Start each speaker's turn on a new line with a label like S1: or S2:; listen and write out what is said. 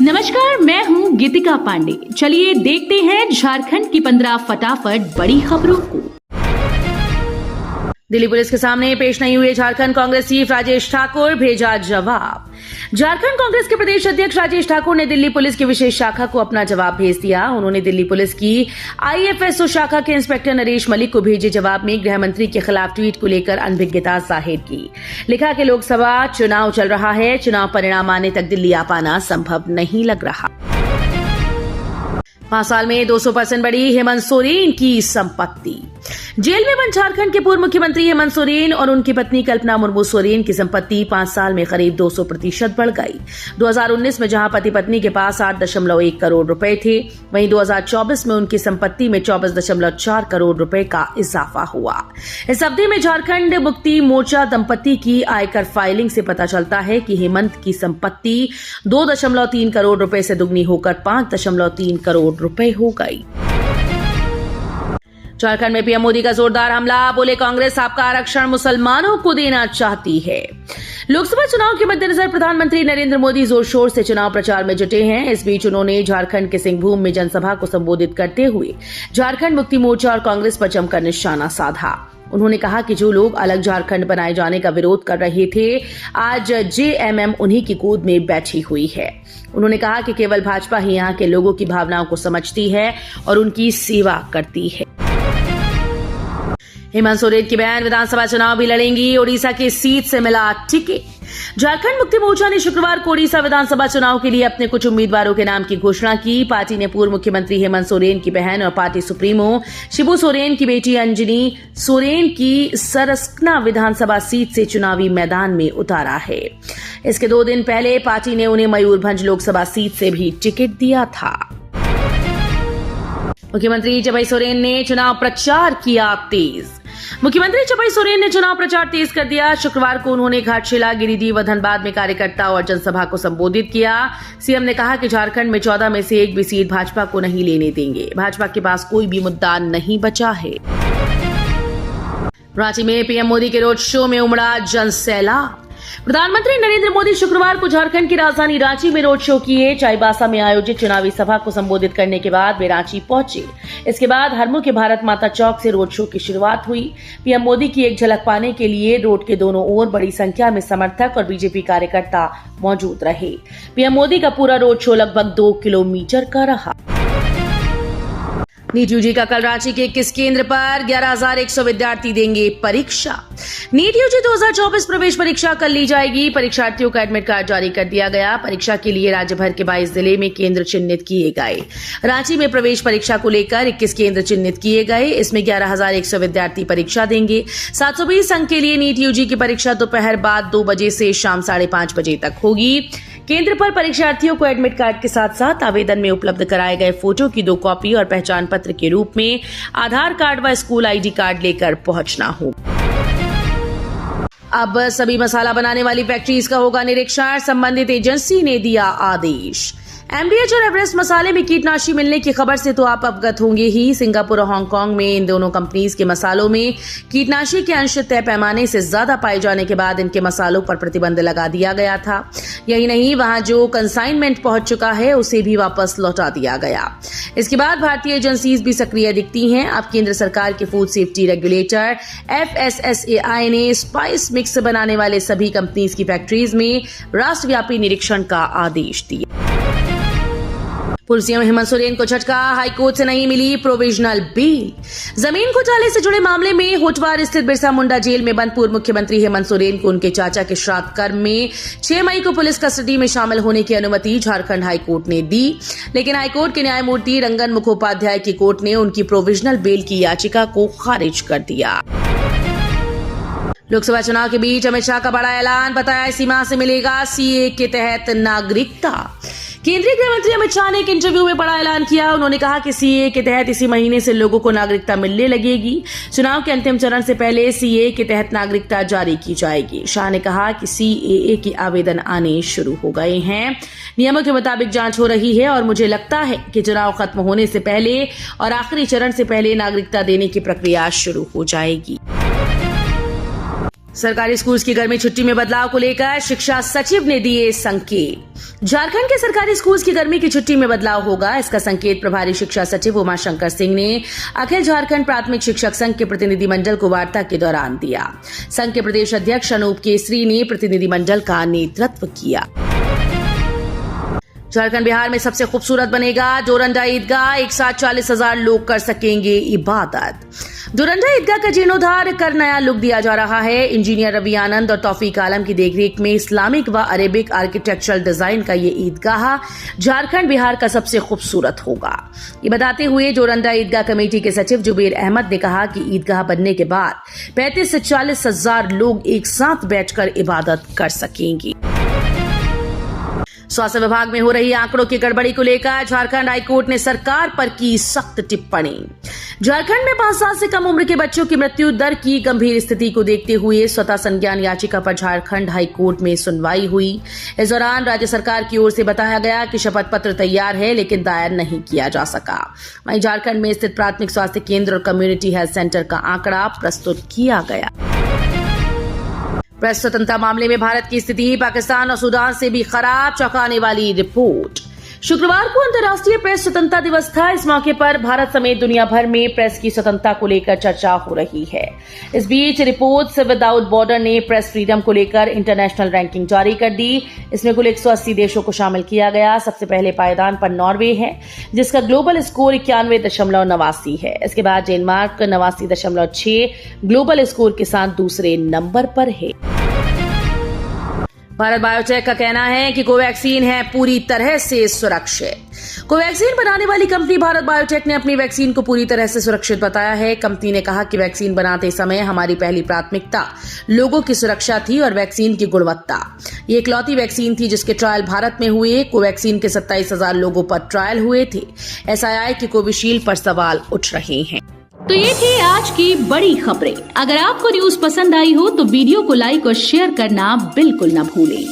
S1: नमस्कार, मैं हूँ गीतिका पांडे। चलिए देखते हैं झारखंड की 15 फटाफट बड़ी खबरों को।
S2: दिल्ली पुलिस के सामने पेश नहीं हुए झारखंड कांग्रेस चीफ राजेश ठाकुर, भेजा जवाब। झारखंड कांग्रेस के प्रदेश अध्यक्ष राजेश ठाकुर ने दिल्ली पुलिस की विशेष शाखा को अपना जवाब भेज दिया। उन्होंने दिल्ली पुलिस की आईएफएसओ शाखा के इंस्पेक्टर नरेश मलिक को भेजे जवाब में गृह मंत्री के खिलाफ ट्वीट को लेकर अनभिज्ञता जाहिर की। लिखा कि लोकसभा चुनाव चल रहा है, चुनाव परिणाम आने तक दिल्ली आ पाना संभव नहीं लग रहा। 5 साल में 200% बढ़ी हेमंत सोरेन की संपत्ति। जेल में बंद झारखंड के पूर्व मुख्यमंत्री हेमंत सोरेन और उनकी पत्नी कल्पना मुर्मू सोरेन की संपत्ति 5 साल में करीब 200% बढ़ गई। 2019 में जहां पति पत्नी के पास 8.1 करोड़ रुपए थे, वहीं 2024 में उनकी संपत्ति में 24.4 करोड़ रुपए का इजाफा हुआ। इस अवधि में झारखंड मुक्ति मोर्चा दंपति की आयकर फाइलिंग से पता चलता है कि हेमंत की संपत्ति 2.3 करोड़ रुपए से दुगनी होकर 5.3 करोड़ रुपए हो गई। झारखंड में पीएम मोदी का जोरदार हमला, बोले कांग्रेस आपका आरक्षण मुसलमानों को देना चाहती है। लोकसभा चुनाव के मद्देनजर प्रधानमंत्री नरेंद्र मोदी जोर शोर से चुनाव प्रचार में जुटे हैं। इस बीच उन्होंने झारखंड के सिंहभूम में जनसभा को संबोधित करते हुए झारखंड मुक्ति मोर्चा और कांग्रेस पर जमकर निशाना साधा। उन्होंने कहा कि जो लोग अलग झारखंड बनाए जाने का विरोध कर रहे थे, आज जेएमएम उन्हीं की गोद में बैठी हुई है। उन्होंने कहा कि केवल भाजपा ही यहाँ के लोगों की भावनाओं को समझती है और उनकी सेवा करती है। हेमंत सोरेन की बहन विधानसभा चुनाव भी लड़ेंगी, ओडिशा की सीट से मिला टिकट। झारखंड मुक्ति मोर्चा ने शुक्रवार को ओडिशा विधानसभा चुनाव के लिए अपने कुछ उम्मीदवारों के नाम की घोषणा की। पार्टी ने पूर्व मुख्यमंत्री हेमंत सोरेन की बहन और पार्टी सुप्रीमो शिबू सोरेन की बेटी अंजनी सोरेन की सरस्कना विधानसभा सीट से चुनावी मैदान में उतारा है। इसके 2 दिन पहले पार्टी ने उन्हें मयूरभंज लोकसभा सीट से भी टिकट दिया था। मुख्यमंत्री चंपई सोरेन ने चुनाव प्रचार किया तेज। मुख्यमंत्री चंपई सोरेन ने चुनाव प्रचार तेज कर दिया। शुक्रवार को उन्होंने घाटशिला, गिरिडीह व धनबाद में कार्यकर्ताओं और जनसभा को संबोधित किया। सीएम ने कहा कि झारखंड में 14 में से 1 भी सीट भाजपा को नहीं लेने देंगे। भाजपा के पास कोई भी मुद्दा नहीं बचा है। रांची में पीएम मोदी के रोड शो में उमड़ा जनसैलाब। प्रधानमंत्री नरेंद्र मोदी शुक्रवार को झारखंड की राजधानी रांची में रोड शो किए। चाईबासा में आयोजित चुनावी सभा को संबोधित करने के बाद वे रांची पहुंचे। इसके बाद हरमू के भारत माता चौक से रोड शो की शुरुआत हुई। पीएम मोदी की एक झलक पाने के लिए रोड के दोनों ओर बड़ी संख्या में समर्थक और बीजेपी कार्यकर्ता मौजूद रहे। पीएम मोदी का पूरा रोड शो लगभग 2 किलोमीटर का रहा। नीट यूजी का कल रांची के 21 केंद्र पर 11,100 विद्यार्थी देंगे परीक्षा। नीट यूजी 2024 प्रवेश परीक्षा कल ली जाएगी। परीक्षार्थियों का एडमिट कार्ड जारी कर दिया गया। परीक्षा के लिए राज्य भर के 22 जिले में केंद्र चिन्हित किए गए। रांची में प्रवेश परीक्षा को लेकर 21 केंद्र चिन्हित किए गए। इसमें 11,100 विद्यार्थी परीक्षा देंगे। 720 अंक के लिए नीट यूजी की परीक्षा दोपहर बाद 2 बजे से शाम 5:30 बजे तक होगी। केंद्र पर परीक्षार्थियों को एडमिट कार्ड के साथ साथ आवेदन में उपलब्ध कराए गए फोटो की 2 कॉपी और पहचान पत्र के रूप में आधार कार्ड व स्कूल आईडी कार्ड लेकर पहुंचना होगा। अब सभी मसाला बनाने वाली फैक्ट्रीज का होगा निरीक्षण, संबंधित एजेंसी ने दिया आदेश। एमडीएच और एवरेस्ट मसाले में कीटनाशी मिलने की खबर से तो आप अवगत होंगे ही। सिंगापुर और हांगकांग में इन दोनों कंपनीज के मसालों में कीटनाशी के अंश तय पैमाने से ज्यादा पाए जाने के बाद इनके मसालों पर प्रतिबंध लगा दिया गया था। यही नहीं, वहां जो कंसाइनमेंट पहुंच चुका है उसे भी वापस लौटा दिया गया। इसके बाद भारतीय एजेंसीज भी सक्रिय दिखती हैं। अब केंद्र सरकार के फूड सेफ्टी रेगुलेटर FSSAI ने स्पाइस मिक्स बनाने वाले सभी कंपनीज की फैक्ट्रीज में राष्ट्रव्यापी निरीक्षण का आदेश दिया। पूर्व सीएम हेमंत सोरेन को झटका, हाईकोर्ट से नहीं मिली प्रोविजनल बेल। जमीन घोटाले से जुड़े मामले में होटवार स्थित बिरसा मुंडा जेल में बंद पूर्व मुख्यमंत्री हेमंत सोरेन को उनके चाचा के श्राद्ध कर्म में 6 मई को पुलिस कस्टडी में शामिल होने की अनुमति झारखंड हाईकोर्ट ने दी। लेकिन हाईकोर्ट के न्यायमूर्ति रंगन मुखोपाध्याय की कोर्ट ने उनकी प्रोविजनल बेल की याचिका को खारिज कर दिया। लोकसभा चुनाव के बीच अमित शाह का बड़ा ऐलान, बताया इसी माह से मिलेगा सीए के तहत नागरिकता। केंद्रीय गृह मंत्री अमित शाह ने एक इंटरव्यू में बड़ा ऐलान किया। उन्होंने कहा कि सीए के तहत इसी महीने से लोगों को नागरिकता मिलने लगेगी। चुनाव के अंतिम चरण से पहले सीए के तहत नागरिकता जारी की जाएगी। शाह ने कहा कि सीएए के आवेदन आने शुरू हो गए हैं। नियमों के मुताबिक जांच हो रही है और मुझे लगता है कि चुनाव खत्म होने से पहले और आखिरी चरण से पहले नागरिकता देने की प्रक्रिया शुरू हो जाएगी। सरकारी स्कूल की गर्मी छुट्टी में बदलाव को लेकर शिक्षा सचिव ने दिए संकेत। झारखंड के सरकारी स्कूल की गर्मी की छुट्टी में बदलाव होगा, इसका संकेत प्रभारी शिक्षा सचिव उमाशंकर सिंह ने अखिल झारखंड प्राथमिक शिक्षक संघ के प्रतिनिधिमंडल को वार्ता के दौरान दिया। संघ के प्रदेश अध्यक्ष अनूप केसरी ने प्रतिनिधिमंडल का नेतृत्व किया। झारखंड बिहार में सबसे खूबसूरत बनेगा डोरंडा ईदगाह, एक साथ 40,000 लोग कर सकेंगे इबादत। डोरंडा ईदगाह का जीर्णोद्धार कर नया लुक दिया जा रहा है। इंजीनियर रवि आनंद और तौफीक आलम की देखरेख में इस्लामिक व अरेबिक आर्किटेक्चरल डिजाइन का ये ईदगाह झारखंड बिहार का सबसे खूबसूरत होगा। ये बताते हुए डोरंडा ईदगाह कमेटी के सचिव जुबेर अहमद ने कहा कि ईदगाह बनने के बाद 35 से 40,000 लोग एक साथ बैठकर इबादत कर सकेंगे। स्वास्थ्य विभाग में हो रही आंकड़ों की गड़बड़ी को लेकर झारखंड हाईकोर्ट ने सरकार पर की सख्त टिप्पणी। झारखंड में 5 साल से कम उम्र के बच्चों की मृत्यु दर की गंभीर स्थिति को देखते हुए स्वतः संज्ञान याचिका पर झारखंड हाईकोर्ट में सुनवाई हुई। इस दौरान राज्य सरकार की ओर से बताया गया कि शपथ पत्र तैयार है लेकिन दायर नहीं किया जा सका। वहीं झारखंड में स्थित प्राथमिक स्वास्थ्य केंद्र और कम्युनिटी हेल्थ सेंटर का आंकड़ा प्रस्तुत किया गया। प्रेस स्वतंत्रता मामले में भारत की स्थिति पाकिस्तान और सूडान से भी खराब, चौंकाने वाली रिपोर्ट। शुक्रवार को अंतर्राष्ट्रीय प्रेस स्वतंत्रता दिवस था। इस मौके पर भारत समेत दुनिया भर में प्रेस की स्वतंत्रता को लेकर चर्चा हो रही है। इस बीच रिपोर्ट्स विदाउट बॉर्डर ने प्रेस फ्रीडम को लेकर इंटरनेशनल रैंकिंग जारी कर दी। इसमें कुल 180 देशों को शामिल किया गया। सबसे पहले पायदान पर नॉर्वे है, जिसका ग्लोबल स्कोर 91.89 है। इसके बाद डेनमार्क 89.6 ग्लोबल स्कोर के साथ दूसरे नंबर पर है। भारत बायोटेक का कहना है कि कोवैक्सीन है पूरी तरह से सुरक्षित। कोवैक्सीन बनाने वाली कंपनी भारत बायोटेक ने अपनी वैक्सीन को पूरी तरह से सुरक्षित बताया है। कंपनी ने कहा कि वैक्सीन बनाते समय हमारी पहली प्राथमिकता लोगों की सुरक्षा थी और वैक्सीन की गुणवत्ता। ये इकलौती वैक्सीन थी जिसके ट्रायल भारत में हुए। कोवैक्सीन के 27,000 लोगों पर ट्रायल हुए थे। SII की कोविशील्ड पर सवाल उठ रहे हैं।
S1: तो ये थी आज की बड़ी खबरें। अगर आपको न्यूज पसंद आई हो तो वीडियो को लाइक और शेयर करना बिल्कुल न भूलें।